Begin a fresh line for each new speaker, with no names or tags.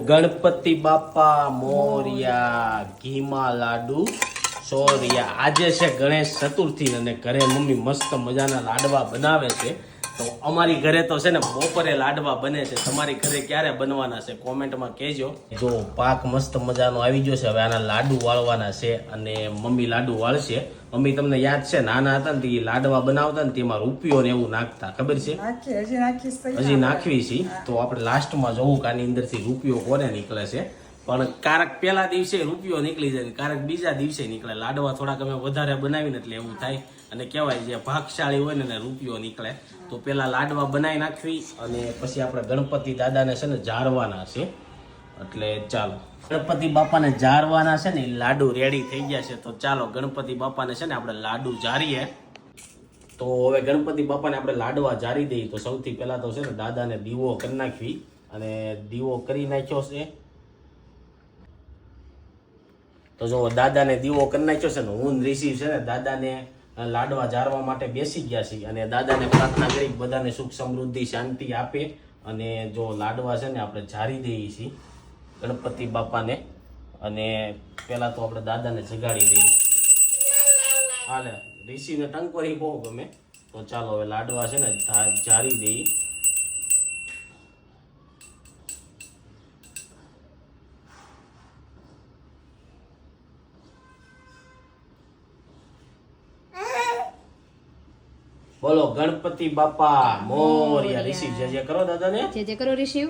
ગણપતિ બાપા મોરિયા ઘીમાં લાડુ સોરિયા. આજે છે ગણેશ ચતુર્થી અને ઘરે મમ્મી મસ્ત મજાના લાડવા બનાવે છે. તો અમારી ઘરે તો છે ને બપોરે લાડવા બને છે. તમારી ઘરે ક્યારે બનવાના છે કોમેન્ટમાં કહેજો. જો પાક મસ્ત મજાનો આવી ગયો છે. હવે આના લાડુ વાળવાના છે અને મમ્મી લાડુ વાળશે. મમ્મી તમને યાદ છે નાના હતા ને તે લાડવા બનાવતા ને તેમાં રૂપિયો ને એવું નાખતા, ખબર છે? હજી નાખવી છે. તો આપણે લાસ્ટમાં જોવું કે આની અંદરથી રૂપિયો કોને નીકળે છે. પણ કારક પહેલા દિવસે રૂપિયો નીકળી જાય, કારક બીજા દિવસે નીકળે. લાડવા થોડાક અમે વધારે બનાવીને એટલે એવું થાય. અને કહેવાય જે ભાગશાળી હોય ને રૂપિયો નીકળે. તો પેલા લાડવા બનાવી નાખવી અને પછી આપણે ગણપતિ દાદાને છે ને જારવાના છે. એટલે ચાલો ગણપતિ બાપાને જારવાના છે ને લાડુ રેડી થઈ ગયા છે. તો ચાલો ગણપતિ બાપાને છે ને આપણે લાડુ જારીએ. તો હવે ગણપતિ બાપાને આપણે લાડવા જારી દઈએ. તો સૌથી પહેલા તો છે ને દાદાને દીવો કરી નાખવી. અને દીવો કરી નાખ્યો છે. તો જો દાદાને દીવો કરી નાખ્યો છે ને હું રિસીવ છે ને દાદાને લાડવા જારવા માટે બેસી ગયા છીએ. અને દાદાને પ્રાર્થના કરી બધાને સુખ સમૃદ્ધિ શાંતિ આપે. અને જો લાડવા છે ને આપણે જારી દઈએ છીએ ગણપતિ બાપાને. અને પેલા તો આપણે દાદાને જગાડી દઈએ. હાલે ઋષિને ટંકોરી બહુ ગમે. તો ચાલો હવે લાડવા છે ને જારી દઈએ. બોલો ગણપતિ બાપા મોરિયા. રિસીવ જે કરો દાદાને,
જે કરો રિસીવ.